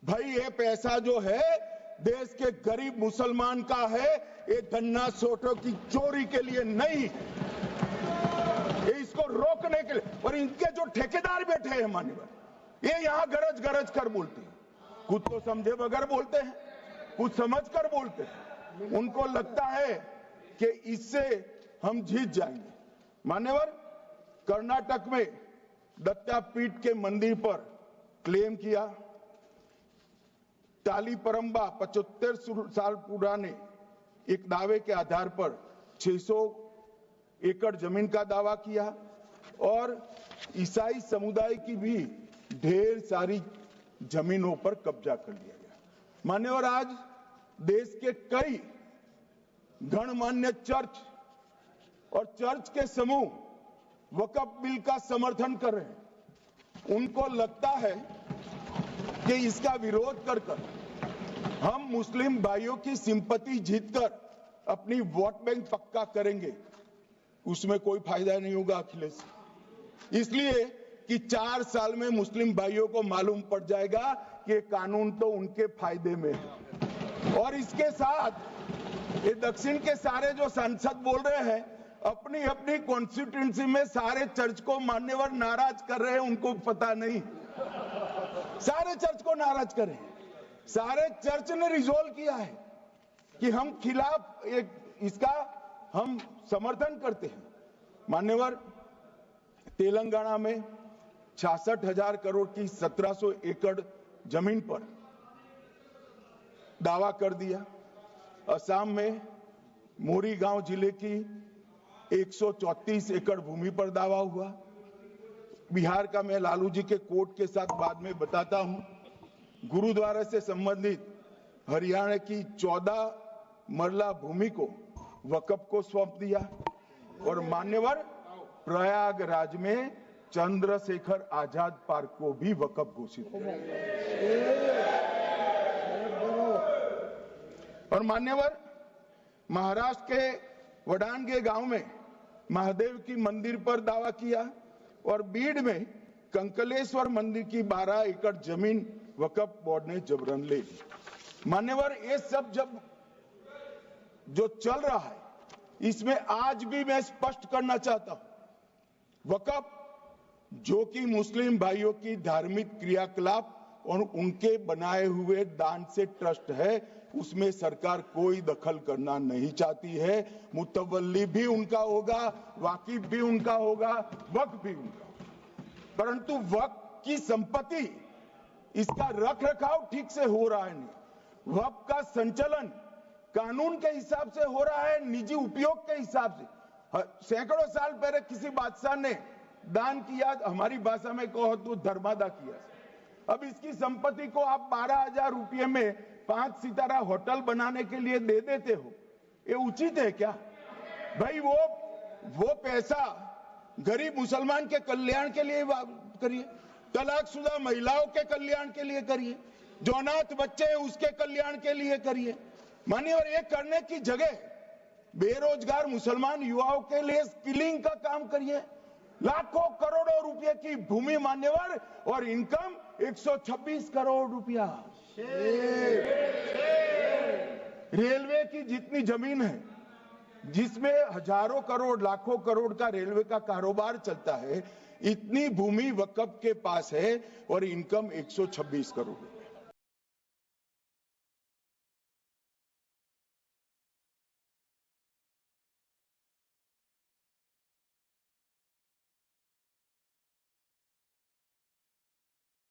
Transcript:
भाई ये पैसा जो है देश के गरीब मुसलमान का है, ये गन्ना सोटों की चोरी के लिए नहीं, ये इसको रोकने के लिए। और इनके जो ठेकेदार बैठे हैं मान्यवर, ये यहां गरज गरज कर बोलते हैं, खुद तो समझे बगैर बोलते हैं, कुछ समझ कर बोलते हैं। उनको लगता है कि इससे हम जीत जाएंगे। मान्यवर, कर्नाटक में दत्तापीठ के मंदिर पर क्लेम किया, टालीपरंबा 75 साल पुराने एक दावे के आधार पर 600 एकड़ जमीन का दावा किया और ईसाई समुदाय की भी ढेर सारी जमीनों पर कब्जा कर लिया गया। मान्यवर, आज देश के कई गणमान्य चर्च और चर्च के समूह वक्फ बिल का समर्थन कर रहे हैं। उनको लगता है कि इसका विरोध कर हम मुस्लिम भाइयों की सिंपैथी जीतकर अपनी वोट बैंक पक्का करेंगे, उसमें कोई फायदा नहीं होगा अखिलेश। इसलिए कि 4 साल में मुस्लिम भाइयों को मालूम पड़ जाएगा कि कानून तो उनके फायदे में है। और इसके साथ ये दक्षिण के सारे जो सांसद बोल रहे हैं, अपनी अपनी कॉन्स्टिट्यूएंसी में सारे चर्च को मान्यवर नाराज कर रहे हैं, उनको पता नहीं, सारे चर्च को नाराज कर रहे हैं। सारे चर्च ने रिजोल्व किया है कि हम खिलाफ इसका हम समर्थन करते हैं। मान्यवर, तेलंगाना में 66,000 करोड़ की 1700 एकड़ जमीन पर दावा कर दिया। असम में मोरीगांव जिले की 134 एकड़ भूमि पर दावा हुआ। बिहार का मैं लालू जी के कोर्ट के साथ बाद में बताता हूं। गुरुद्वारा से संबंधित हरियाणा की 14 मरला भूमि को वक्फ को सौंप दिया। और मान्यवर, प्रयागराज में चंद्रशेखर आजाद पार्क को भी वक्फ घोषित किया। और मान्यवर, महाराष्ट्र के वडानगे गांव में महादेव की मंदिर पर दावा किया और बीड में कंकलेश्वर मंदिर की 12 एकड़ जमीन वक्फ बोर्ड ने जबरन ले ली। मान्यवर, ये सब जब जो चल रहा है, इसमें आज भी मैं स्पष्ट करना चाहता हूं, वक्फ जो कि मुस्लिम भाइयों की धार्मिक क्रियाकलाप और उनके बनाए हुए दान से ट्रस्ट है, उसमें सरकार कोई दखल करना नहीं चाहती है। मुतवल्ली भी उनका होगा, वाकिफ भी उनका होगा, वक्फ भी उनका होगा। परंतु वक्फ की संपत्ति, इसका रख रखाव ठीक से हो रहा है नहीं। वक्फ का संचालन कानून के हिसाब से हो रहा है, निजी उपयोग के हिसाब से। सैकड़ों साल पहले किसी बादशाह ने दान किया, हमारी भाषा में कहो तो धर्मादा किया। अब इसकी संपत्ति को आप 12,000 रुपये में 5 सितारा होटल बनाने के लिए दे देते हो, ये उचित है क्या? भाई वो पैसा गरीब मुसलमान के कल्याण के लिए करिए, तलाकशुदा महिलाओं के कल्याण के लिए करिए, जो अनाथ बच्चे हैं उसके कल्याण के लिए करिए। मान्यवर, ये करने की जगह बेरोजगार मुसलमान युवाओं के लिए स्किलिंग का काम करिए। लाखों करोड़ों रुपए की भूमि मान्यवर, और इनकम 126 करोड़ रुपया। रेलवे की जितनी जमीन है, जिसमें हजारों करोड़ लाखों करोड़ का रेलवे का कारोबार चलता है, इतनी भूमि वक्फ के पास है और इनकम 126 करोड़।